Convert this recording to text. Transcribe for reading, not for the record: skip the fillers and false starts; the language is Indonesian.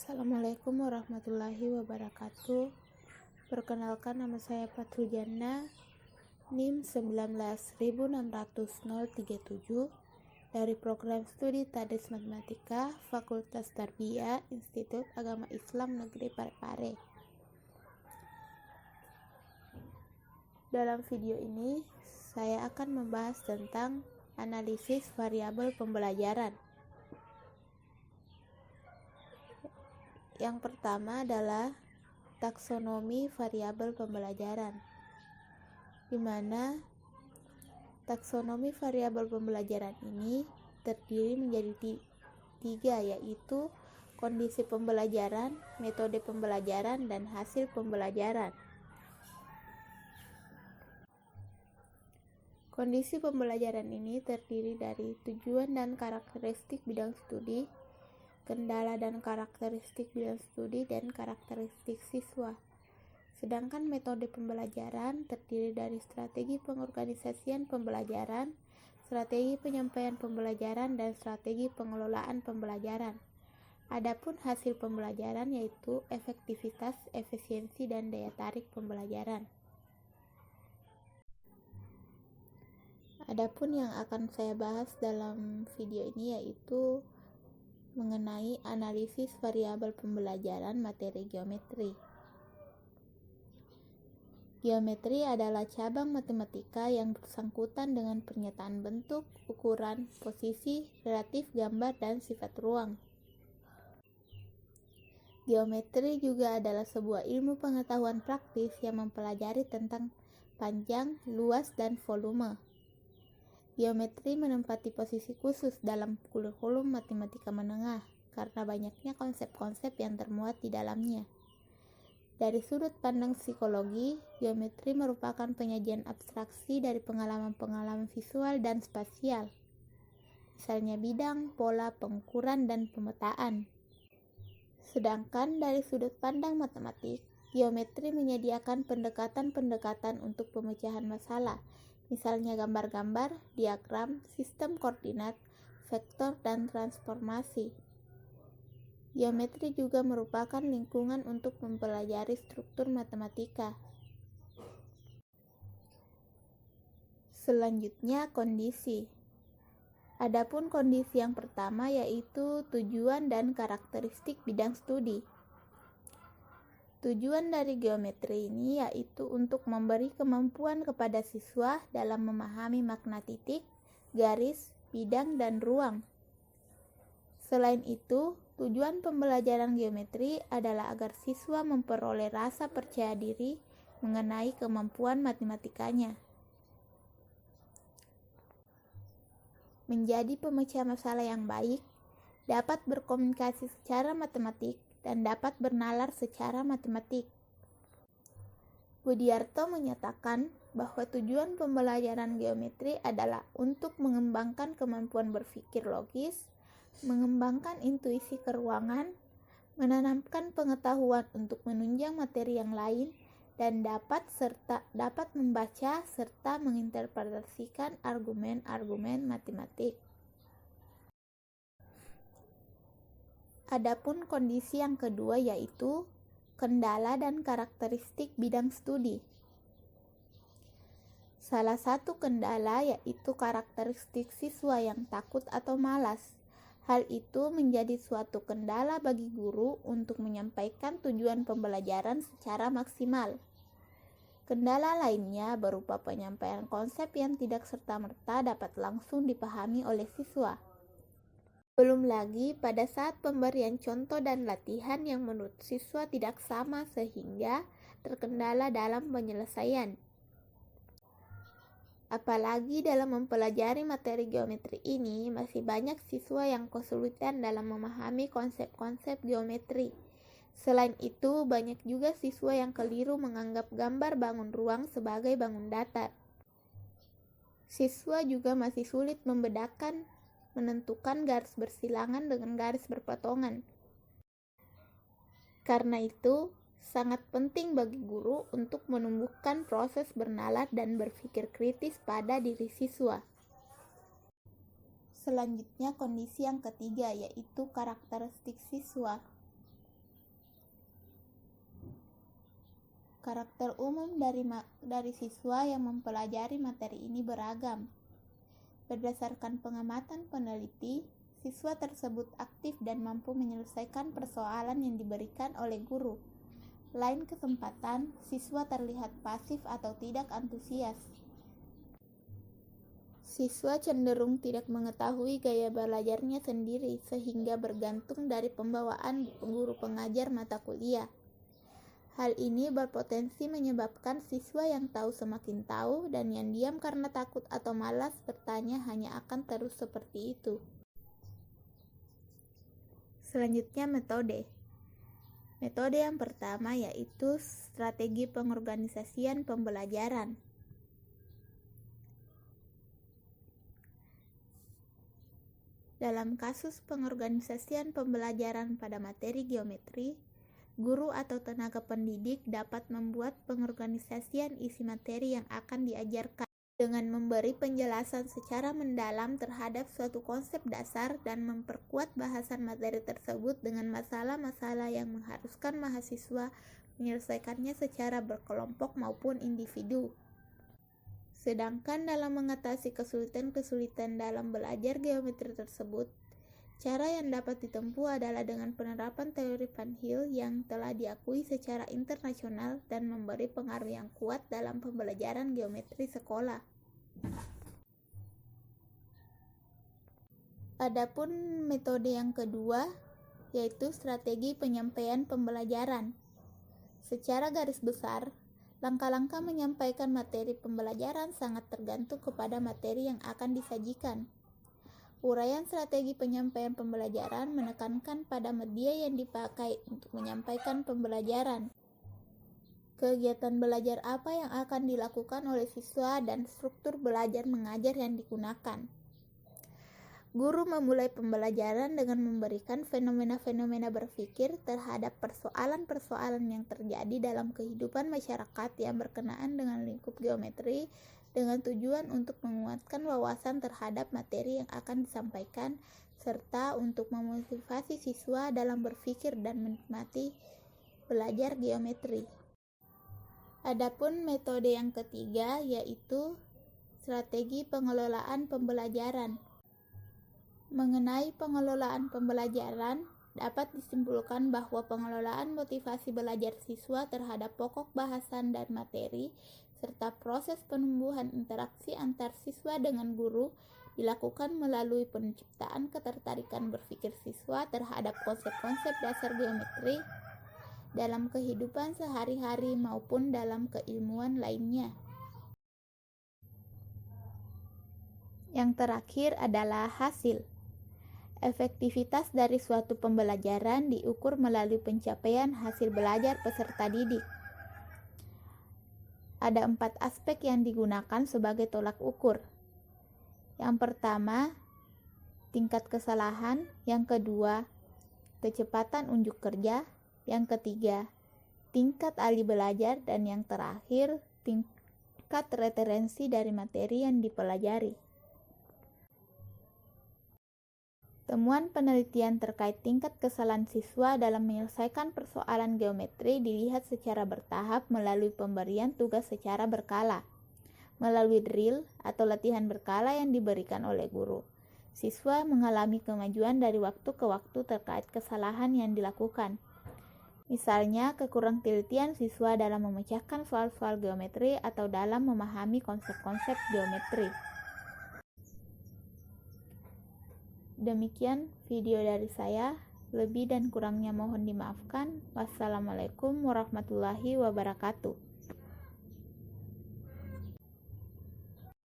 Assalamualaikum warahmatullahi wabarakatuh. Perkenalkan, nama saya Fathul Jannah, NIM 1960037 dari program studi Tadris Matematika Fakultas Tarbiyah Institut Agama Islam Negeri Parepare. Dalam video ini saya akan membahas tentang analisis variabel pembelajaran. Yang pertama adalah taksonomi variabel pembelajaran, di mana taksonomi variabel pembelajaran ini terdiri menjadi tiga, yaitu kondisi pembelajaran, metode pembelajaran, dan hasil pembelajaran. Kondisi pembelajaran ini terdiri dari tujuan dan karakteristik bidang studi, kendala dan karakteristik bidang studi, dan karakteristik siswa. Sedangkan metode pembelajaran terdiri dari strategi pengorganisasian pembelajaran, strategi penyampaian pembelajaran, dan strategi pengelolaan pembelajaran. Adapun hasil pembelajaran yaitu efektivitas, efisiensi, dan daya tarik pembelajaran. Adapun yang akan saya bahas dalam video ini yaitu mengenai analisis variabel pembelajaran materi geometri. Geometri adalah cabang matematika yang bersangkutan dengan pernyataan bentuk, ukuran, posisi, relatif gambar, dan sifat ruang. Geometri juga adalah sebuah ilmu pengetahuan praktis yang mempelajari tentang panjang, luas, dan volume. Geometri menempati posisi khusus dalam kurikulum matematika menengah karena banyaknya konsep-konsep yang termuat di dalamnya. Dari sudut pandang psikologi, geometri merupakan penyajian abstraksi dari pengalaman-pengalaman visual dan spasial, misalnya bidang, pola, pengukuran, dan pemetaan. Sedangkan dari sudut pandang matematik, geometri menyediakan pendekatan-pendekatan untuk pemecahan masalah, misalnya gambar-gambar, diagram, sistem koordinat, vektor, dan transformasi. Geometri juga merupakan lingkungan untuk mempelajari struktur matematika. Selanjutnya, kondisi. Adapun kondisi yang pertama yaitu tujuan dan karakteristik bidang studi. Tujuan dari geometri ini yaitu untuk memberi kemampuan kepada siswa dalam memahami makna titik, garis, bidang, dan ruang. Selain itu, tujuan pembelajaran geometri adalah agar siswa memperoleh rasa percaya diri mengenai kemampuan matematikanya. Menjadi pemecah masalah yang baik, dapat berkomunikasi secara matematik, dan dapat bernalar secara matematik. Budiarto menyatakan bahwa tujuan pembelajaran geometri adalah untuk mengembangkan kemampuan berpikir logis, mengembangkan intuisi keruangan, menanamkan pengetahuan untuk menunjang materi yang lain, dan dapat membaca serta menginterpretasikan argumen-argumen matematik. Adapun kondisi yang kedua yaitu kendala dan karakteristik bidang studi. Salah satu kendala yaitu karakteristik siswa yang takut atau malas. Hal itu menjadi suatu kendala bagi guru untuk menyampaikan tujuan pembelajaran secara maksimal. Kendala lainnya berupa penyampaian konsep yang tidak serta-merta dapat langsung dipahami oleh siswa. Belum lagi pada saat pemberian contoh dan latihan yang menurut siswa tidak sama sehingga terkendala dalam penyelesaian. Apalagi dalam mempelajari materi geometri ini masih banyak siswa yang kesulitan dalam memahami konsep-konsep geometri. Selain itu, banyak juga siswa yang keliru menganggap gambar bangun ruang sebagai bangun datar. Siswa juga masih sulit menentukan garis bersilangan dengan garis berpotongan. Karena itu, sangat penting bagi guru untuk menumbuhkan proses bernalar dan berpikir kritis pada diri siswa. Selanjutnya, kondisi yang ketiga yaitu karakteristik siswa. Karakter umum dari siswa yang mempelajari materi ini beragam. Berdasarkan pengamatan peneliti, siswa tersebut aktif dan mampu menyelesaikan persoalan yang diberikan oleh guru. Lain kesempatan, siswa terlihat pasif atau tidak antusias. Siswa cenderung tidak mengetahui gaya belajarnya sendiri sehingga bergantung dari pembawaan guru pengajar mata kuliah. Hal ini berpotensi menyebabkan siswa yang tahu semakin tahu dan yang diam karena takut atau malas bertanya hanya akan terus seperti itu. Selanjutnya metode. Metode yang pertama yaitu strategi pengorganisasian pembelajaran. Dalam kasus pengorganisasian pembelajaran pada materi geometri, guru atau tenaga pendidik dapat membuat pengorganisasian isi materi yang akan diajarkan dengan memberi penjelasan secara mendalam terhadap suatu konsep dasar dan memperkuat bahasan materi tersebut dengan masalah-masalah yang mengharuskan mahasiswa menyelesaikannya secara berkelompok maupun individu. Sedangkan dalam mengatasi kesulitan-kesulitan dalam belajar geometri tersebut, cara yang dapat ditempuh adalah dengan penerapan teori Van Til yang telah diakui secara internasional dan memberi pengaruh yang kuat dalam pembelajaran geometri sekolah. Adapun metode yang kedua, yaitu strategi penyampaian pembelajaran. Secara garis besar, langkah-langkah menyampaikan materi pembelajaran sangat tergantung kepada materi yang akan disajikan. Uraian strategi penyampaian pembelajaran menekankan pada media yang dipakai untuk menyampaikan pembelajaran, kegiatan belajar apa yang akan dilakukan oleh siswa, dan struktur belajar mengajar yang digunakan. Guru memulai pembelajaran dengan memberikan fenomena-fenomena berpikir terhadap persoalan-persoalan yang terjadi dalam kehidupan masyarakat yang berkenaan dengan lingkup geometri dengan tujuan untuk menguatkan wawasan terhadap materi yang akan disampaikan serta untuk memotivasi siswa dalam berpikir dan menikmati belajar geometri. Adapun metode yang ketiga yaitu strategi pengelolaan pembelajaran. Mengenai pengelolaan pembelajaran, dapat disimpulkan bahwa pengelolaan motivasi belajar siswa terhadap pokok bahasan dan materi, serta proses penumbuhan interaksi antar siswa dengan guru dilakukan melalui penciptaan ketertarikan berpikir siswa terhadap konsep-konsep dasar geometri dalam kehidupan sehari-hari maupun dalam keilmuan lainnya. Yang terakhir adalah hasil. Efektivitas dari suatu pembelajaran diukur melalui pencapaian hasil belajar peserta didik. Ada 4 aspek yang digunakan sebagai tolak ukur. Yang pertama, tingkat kesalahan. Yang kedua, kecepatan unjuk kerja. Yang ketiga, tingkat ahli belajar. Dan yang terakhir, tingkat referensi dari materi yang dipelajari. Temuan penelitian terkait tingkat kesalahan siswa dalam menyelesaikan persoalan geometri dilihat secara bertahap melalui pemberian tugas secara berkala, melalui drill atau latihan berkala yang diberikan oleh guru. Siswa mengalami kemajuan dari waktu ke waktu terkait kesalahan yang dilakukan. Misalnya, kekurang telitian siswa dalam memecahkan soal-soal geometri atau dalam memahami konsep-konsep geometri. Demikian video dari saya, lebih dan kurangnya mohon dimaafkan. Wassalamualaikum warahmatullahi wabarakatuh.